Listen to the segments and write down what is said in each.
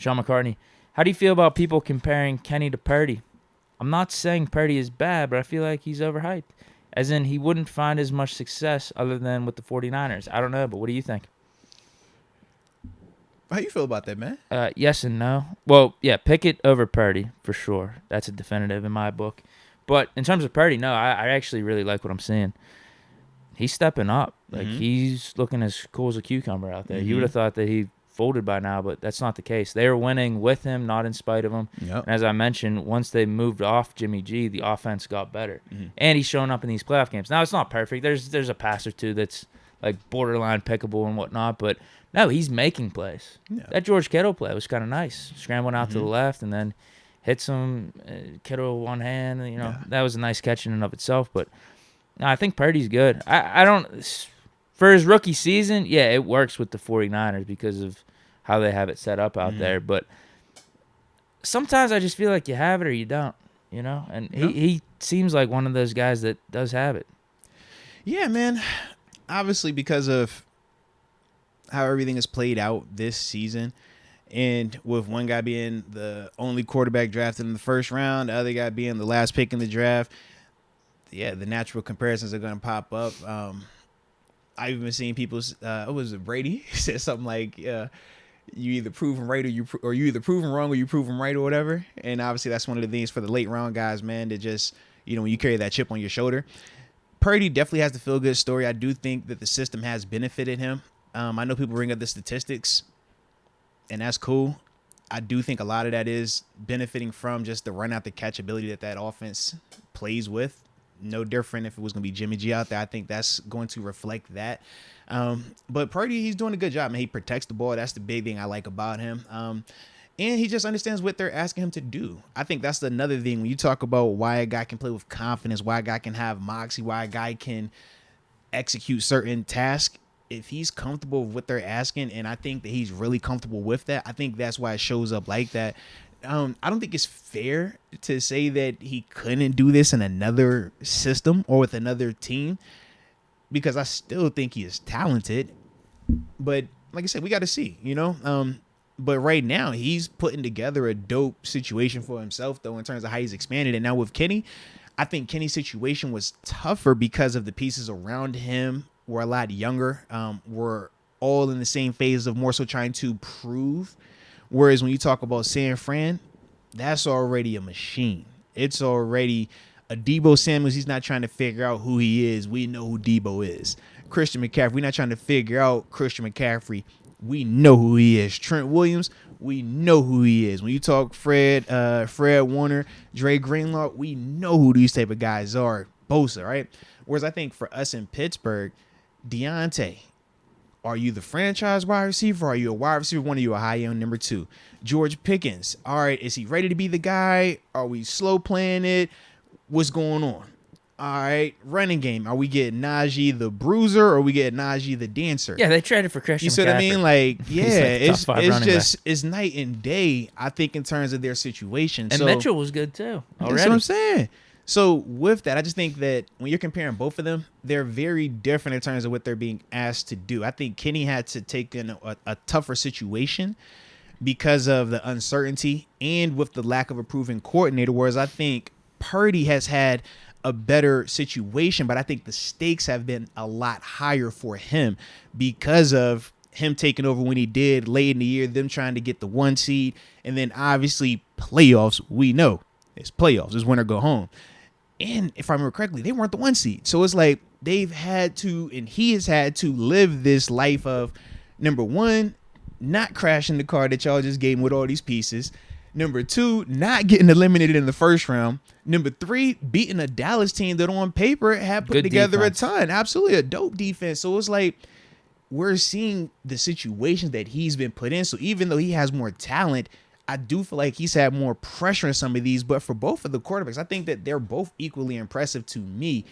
Sean McCartney. How do you feel about people comparing Kenny to Purdy? I'm not saying Purdy is bad, but I feel like he's overhyped. As in, he wouldn't find as much success other than with the 49ers. I don't know, but what do you think? How you feel about that, man? Yes and no. Well, yeah, Pickett over Purdy, for sure. That's a definitive in my book. But in terms of Purdy, no, I actually really like what I'm seeing. He's stepping up. Like, he's looking as cool as a cucumber out there. You would have thought that he folded by now, but that's not the case. They are winning with him, not in spite of him. Yep. And as I mentioned, once they moved off Jimmy G, the offense got better. And he's showing up in these playoff games. Now, it's not perfect. There's a pass or two that's like borderline pickable and whatnot, but no, he's making plays. Yeah. That George Kittle play was kind of nice. Scrambling out to the left and then hits him, Kittle one hand. That was a nice catch in and of itself. But no, I think Purdy's good. I don't – for his rookie season, yeah, it works with the 49ers because of how they have it set up out there. But sometimes I just feel like you have it or you don't, And he seems like one of those guys that does have it. Yeah, man. Obviously, because of how everything is played out this season, and with one guy being the only quarterback drafted in the first round, the other guy being the last pick in the draft, yeah, the natural comparisons are going to pop up. I've even seen people. Was it Brady said something like, "You either prove them right or you either prove them wrong or you prove them right or whatever." And obviously, that's one of the things for the late round guys, man. That just when you carry that chip on your shoulder. Purdy definitely has the feel-good story. I do think that the system has benefited him. I know people bring up the statistics, and that's cool. I do think a lot of that is benefiting from just the run-out-the-catch ability that offense plays with. No different if it was going to be Jimmy G out there. I think that's going to reflect that. But Purdy, he's doing a good job, man. He protects the ball. That's the big thing I like about him. And he just understands what they're asking him to do. I think that's another thing when you talk about why a guy can play with confidence, why a guy can have moxie, why a guy can execute certain tasks. If he's comfortable with what they're asking, and I think that he's really comfortable with that, I think that's why it shows up like that. I don't think it's fair to say that he couldn't do this in another system or with another team, because I still think he is talented. But like I said, we got to see, But right now, he's putting together a dope situation for himself, though, in terms of how he's expanded. And now with Kenny, I think Kenny's situation was tougher because of the pieces around him were a lot younger, were all in the same phase of more so trying to prove. Whereas when you talk about San Fran, that's already a machine. It's already a Debo Samuels. He's not trying to figure out who he is. We know who Debo is. Christian McCaffrey, we're not trying to figure out Christian McCaffrey. We know who he is. Trent Williams, we know who he is. When you talk Fred Warner, Dre Greenlaw, we know who these type of guys are. Bosa, right? Whereas I think for us in Pittsburgh, Deontay, are you the franchise wide receiver? Are you a wide receiver one? Are you a high end number two? George Pickens, all right, is he ready to be the guy? Are we slow playing it? What's going on? All right, running game. Are we getting Najee the bruiser or are we getting Najee the dancer? Yeah, they traded for Christian McCaffrey. You see what I mean? Like, yeah, like it's night and day, I think, in terms of their situation. And Mitchell was good too. Already. That's what I'm saying. So with that, I just think that when you're comparing both of them, they're very different in terms of what they're being asked to do. I think Kenny had to take in a tougher situation because of the uncertainty and with the lack of a proven coordinator, whereas I think Purdy has had a better situation, but I think the stakes have been a lot higher for him because of him taking over when he did late in the year, them trying to get the 1 seed, and then obviously playoffs. We know it's playoffs. It's win or go home. And if I remember correctly, they weren't the 1 seed. So it's like they've had to, and he has had to live this life of, number one, not crashing the car that y'all just gave him with all these pieces. Number two, not getting eliminated in the first round. Number three, beating a Dallas team that on paper had put together a ton. Absolutely a dope defense. So it's like we're seeing the situations that he's been put in. So even though he has more talent, I do feel like he's had more pressure in some of these. But for both of the quarterbacks, I think that they're both equally impressive to me.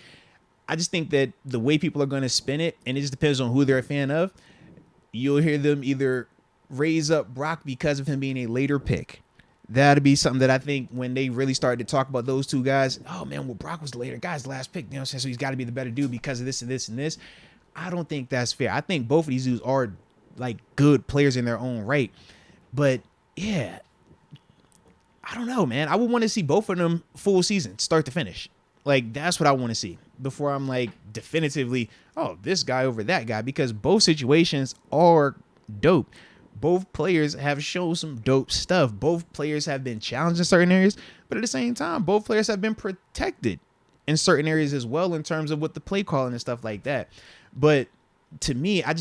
I just think that the way people are going to spin it, and it just depends on who they're a fan of, you'll hear them either raise up Brock because of him being a later pick. That'd be something that I think when they really started to talk about those two guys, oh man, well, Brock was the later guy's last pick, you know what I'm saying? So he's got to be the better dude because of this and this and this. I don't think that's fair. I think both of these dudes are like good players in their own right, but yeah, I don't know, man. I would want to see both of them full season, start to finish. Like, that's what I want to see before I'm like definitively, oh, this guy over that guy, because both situations are dope. Both players have shown some dope stuff. Both players have been challenged in certain areas, but at the same time, both players have been protected in certain areas as well in terms of what the play calling and stuff like that. But to me, I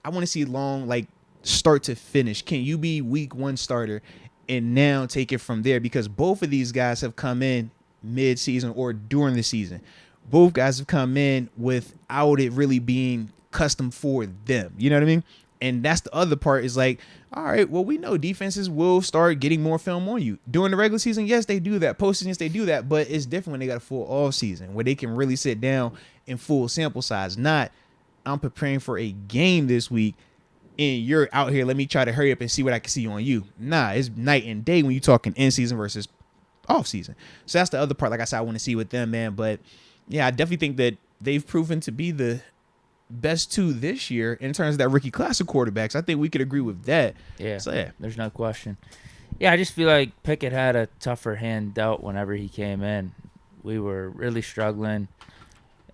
want to see long, like, start to finish. Can you be week one starter and now take it from there? Because both of these guys have come in mid-season or during the season. Both guys have come in without it really being custom for them. You know what I mean? And that's the other part is like, all right, well, we know defenses will start getting more film on you. During the regular season, yes, they do that. Postseason, yes, they do that. But it's different when they got a full off season where they can really sit down in full sample size. Not, I'm preparing for a game this week and you're out here, let me try to hurry up and see what I can see on you. Nah, it's night and day when you're talking in season versus off season. So that's the other part, like I said, I want to see with them, man. But yeah, I definitely think that they've proven to be the best two this year in terms of that rookie class of quarterbacks. I think we could agree with that. Yeah, so, yeah. There's no question. Yeah, I just feel like Pickett had a tougher hand dealt whenever he came in. We were really struggling.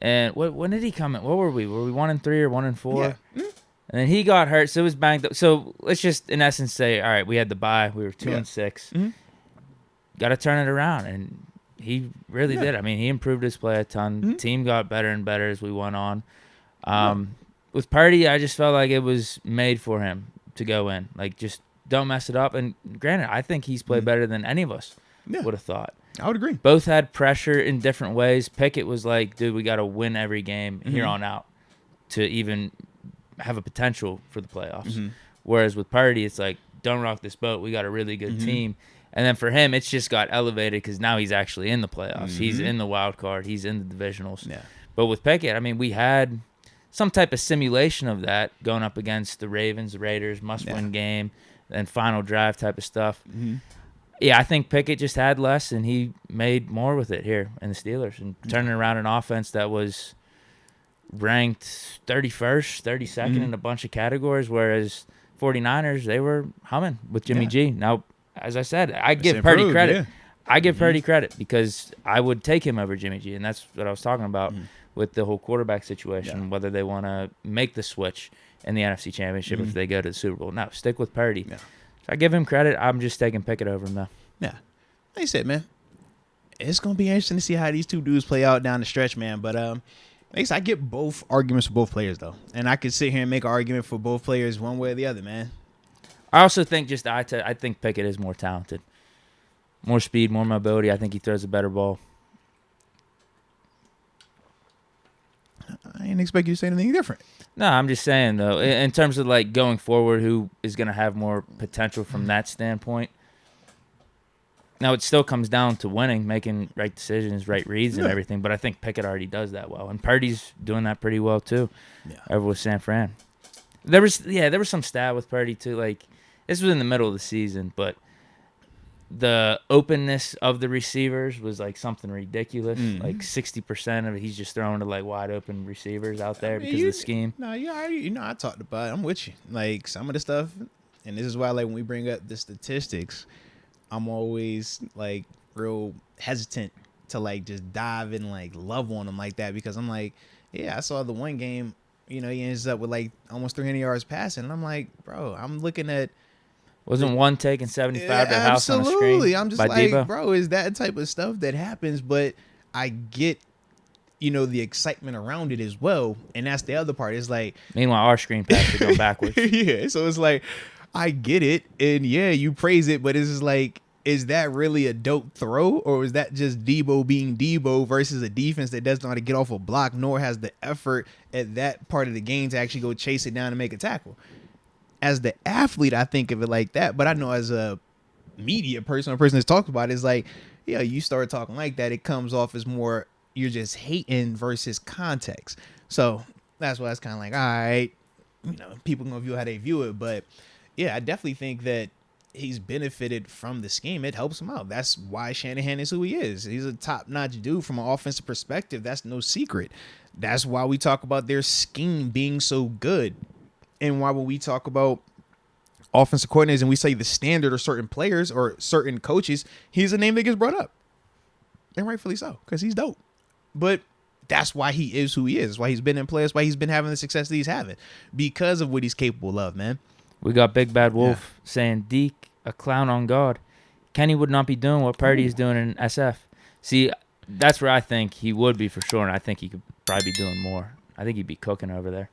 And when did he come in? What were we? Were we 1-3 or 1-4? Yeah. And then he got hurt, so it was banged up. So let's just, in essence, say, all right, we had the bye. We were 2-6. Mm-hmm. Got to turn it around, and he really did. I mean, he improved his play a ton. Mm-hmm. Team got better and better as we went on. With Purdy, I just felt like it was made for him to go in. Like, just don't mess it up. And granted, I think he's played better than any of us would have thought. I would agree. Both had pressure in different ways. Pickett was like, dude, we got to win every game here on out to even have a potential for the playoffs. Whereas with Purdy, it's like, don't rock this boat. We got a really good team. And then for him, it's just got elevated because now he's actually in the playoffs. He's in the wild card. He's in the divisionals. Yeah. But with Pickett, I mean, we had some type of simulation of that going up against the Ravens, the Raiders, must-win game, and final drive type of stuff. Yeah, I think Pickett just had less, and he made more with it here in the Steelers and turning around an offense that was ranked 31st, 32nd in a bunch of categories, whereas 49ers, they were humming with Jimmy G. Now, as I said, I give Purdy credit. Yeah. I give Purdy credit because I would take him over Jimmy G, and that's what I was talking about with the whole quarterback situation, whether they want to make the switch in the NFC Championship if they go to the Super Bowl. No, stick with Purdy. Yeah. So I give him credit. I'm just taking Pickett over him, though. Yeah. Like I said, man, it's going to be interesting to see how these two dudes play out down the stretch, man. But like I said, I get both arguments for both players, though. And I could sit here and make an argument for both players one way or the other, man. I also think I think Pickett is more talented. More speed, more mobility. I think he throws a better ball. I didn't expect you to say anything different. No, I'm just saying, though, in terms of, like, going forward, who is going to have more potential from that standpoint. Now, it still comes down to winning, making right decisions, right reads, and everything, but I think Pickett already does that well. And Purdy's doing that pretty well, too, over with San Fran. There was some stat with Purdy, too. Like, this was in the middle of the season, but the openness of the receivers was like something ridiculous. Like 60% of it, he's just throwing to like wide open receivers out there because of the scheme. No, I talked about it. I'm with you. Like some of the stuff, and this is why like when we bring up the statistics, I'm always like real hesitant to like just dive and like love on them like that because I'm like, yeah, I saw the one game, he ends up with like almost 300 yards passing, and I'm like, bro, I'm looking at. Wasn't one taking 75 to house on the screen? Absolutely. I'm just like, Debo? Bro, is that type of stuff that happens? But I get, the excitement around it as well. And that's the other part. It's like. Meanwhile, our screen pass would go backwards. Yeah. So it's like, I get it. And yeah, you praise it. But it's just like, is that really a dope throw? Or is that just Debo being Debo versus a defense that doesn't know how to get off a block, nor has the effort at that part of the game to actually go chase it down and make a tackle? As the athlete, I think of it like that, but I know as a media person, a person that's talked about it, is like, yeah, you start talking like that, it comes off as more you're just hating versus context. So that's why it's kind of like, all right, people gonna view how they view it, but yeah, I definitely think that he's benefited from the scheme. It helps him out. That's why Shanahan is who he is. He's a top-notch dude from an offensive perspective. That's no secret. That's why we talk about their scheme being so good. And why when we talk about offensive coordinators and we say the standard or certain players or certain coaches, he's a name that gets brought up. And rightfully so, because he's dope. But that's why he is who he is. That's why he's been in play. That's why he's been having the success that he's having. Because of what he's capable of, man. We got Big Bad Wolf saying, Deke, a clown on God. Kenny would not be doing what Purdy is doing in SF. See, that's where I think he would be for sure, and I think he could probably be doing more. I think he'd be cooking over there.